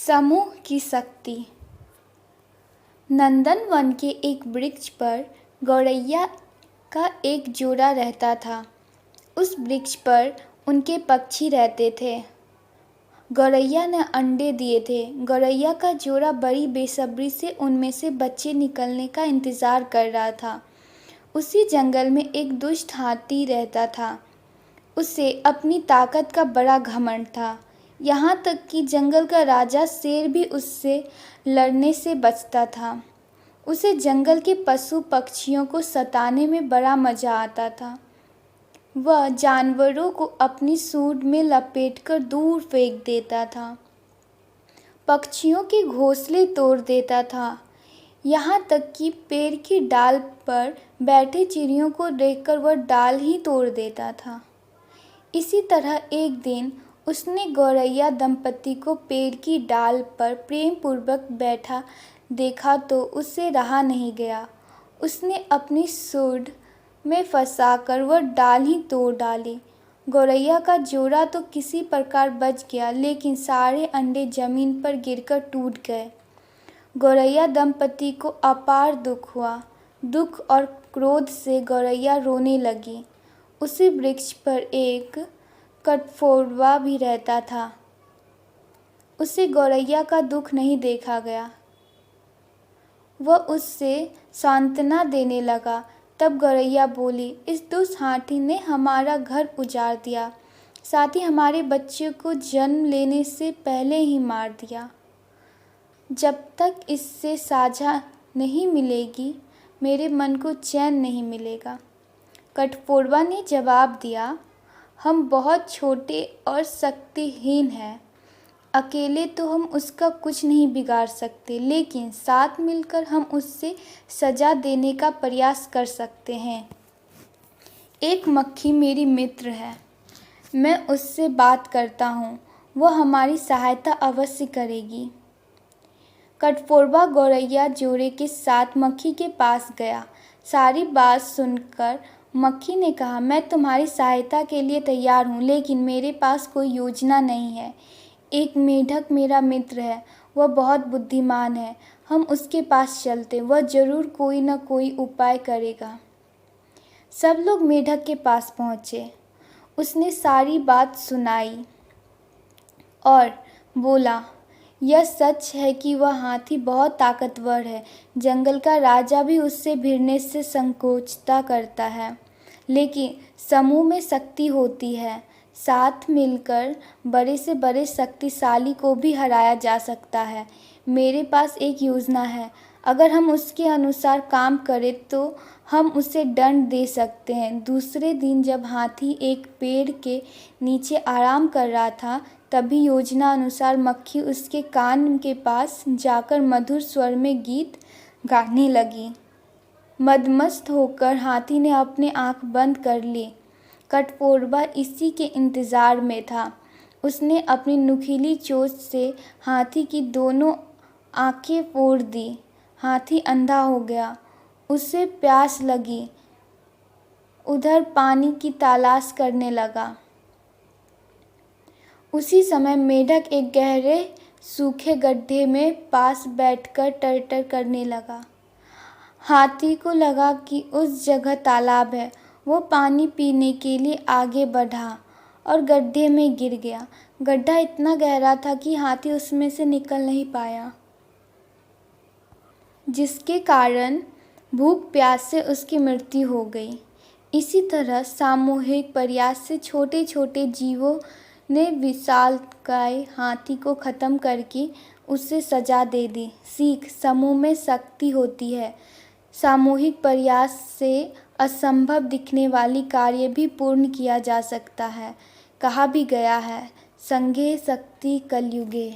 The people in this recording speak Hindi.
समूह की शक्ति। नंदनवन के एक वृक्ष पर गौरैया का एक जोड़ा रहता था। उस वृक्ष पर उनके पक्षी रहते थे। गौरैया ने अंडे दिए थे। गौरैया का जोड़ा बड़ी बेसब्री से उनमें से बच्चे निकलने का इंतज़ार कर रहा था। उसी जंगल में एक दुष्ट हाथी रहता था। उसे अपनी ताकत का बड़ा घमंड था। यहाँ तक कि जंगल का राजा शेर भी उससे लड़ने से बचता था। उसे जंगल के पशु पक्षियों को सताने में बड़ा मज़ा आता था। वह जानवरों को अपनी सूंड में लपेटकर दूर फेंक देता था। पक्षियों के घोंसले तोड़ देता था। यहाँ तक कि पेड़ की डाल पर बैठे चिड़ियों को देखकर वह डाल ही तोड़ देता था। इसी तरह एक दिन उसने गौरैया दंपति को पेड़ की डाल पर प्रेम पूर्वक बैठा देखा तो उससे रहा नहीं गया। उसने अपनी सूंड में फंसाकर वह डाल ही तोड़ डाली। गौरैया का जोड़ा तो किसी प्रकार बच गया, लेकिन सारे अंडे जमीन पर गिरकर टूट गए। गौरैया दंपति को अपार दुख हुआ। दुख और क्रोध से गौरैया रोने लगी। उसी वृक्ष पर एक कठफोड़वा भी रहता था। उसे गौरैया का दुख नहीं देखा गया। वह उससे सांत्वना देने लगा। तब गौरैया बोली, इस दुष्ट हाथी ने हमारा घर उजाड़ दिया, साथ ही हमारे बच्चे को जन्म लेने से पहले ही मार दिया। जब तक इससे साझा नहीं मिलेगी, मेरे मन को चैन नहीं मिलेगा। कठफोड़वा ने जवाब दिया, हम बहुत छोटे और शक्तिहीन हैं। अकेले तो हम उसका कुछ नहीं बिगाड़ सकते, लेकिन साथ मिलकर हम उससे सज़ा देने का प्रयास कर सकते हैं। एक मक्खी मेरी मित्र है। मैं उससे बात करता हूँ। वह हमारी सहायता अवश्य करेगी। कठफोड़वा गौरैया जोड़े के साथ मक्खी के पास गया। सारी बात सुनकर मक्खी ने कहा, मैं तुम्हारी सहायता के लिए तैयार हूँ, लेकिन मेरे पास कोई योजना नहीं है। एक मेढक मेरा मित्र है। वह बहुत बुद्धिमान है। हम उसके पास चलते, वह ज़रूर कोई न कोई उपाय करेगा। सब लोग मेढक के पास पहुँचे। उसने सारी बात सुनाई और बोला, यह सच है कि वह हाथी बहुत ताकतवर है। जंगल का राजा भी उससे भिड़ने से संकोचता करता है, लेकिन समूह में शक्ति होती है। साथ मिलकर बड़े से बड़े शक्तिशाली को भी हराया जा सकता है। मेरे पास एक योजना है। अगर हम उसके अनुसार काम करें तो हम उसे दंड दे सकते हैं। दूसरे दिन जब हाथी एक पेड़ के नीचे आराम कर रहा था, तभी योजना अनुसार मक्खी उसके कान के पास जाकर मधुर स्वर में गीत गाने लगी। मदमस्त होकर हाथी ने अपनी आँख बंद कर ली। कठफोड़वा इसी के इंतज़ार में था। उसने अपनी नुकीली चोंच से हाथी की दोनों आँखें फोड़ दी। हाथी अंधा हो गया। उसे प्यास लगी। उधर पानी की तलाश करने लगा। उसी समय मेढक एक गहरे सूखे गड्ढे में पास बैठकर टर्टर करने लगा। हाथी को लगा कि उस जगह तालाब है। वो पानी पीने के लिए आगे बढ़ा और गड्ढे में गिर गया। गड्ढा इतना गहरा था कि हाथी उसमें से निकल नहीं पाया, जिसके कारण भूख प्यास से उसकी मृत्यु हो गई। इसी तरह सामूहिक प्रयास से छोटे छोटे जीवों ने विशालकाय हाथी को ख़त्म करके उसे सजा दे दी। सीख, समूह में शक्ति होती है। सामूहिक प्रयास से असंभव दिखने वाली कार्य भी पूर्ण किया जा सकता है। कहा भी गया है, संघे शक्ति कलयुगे।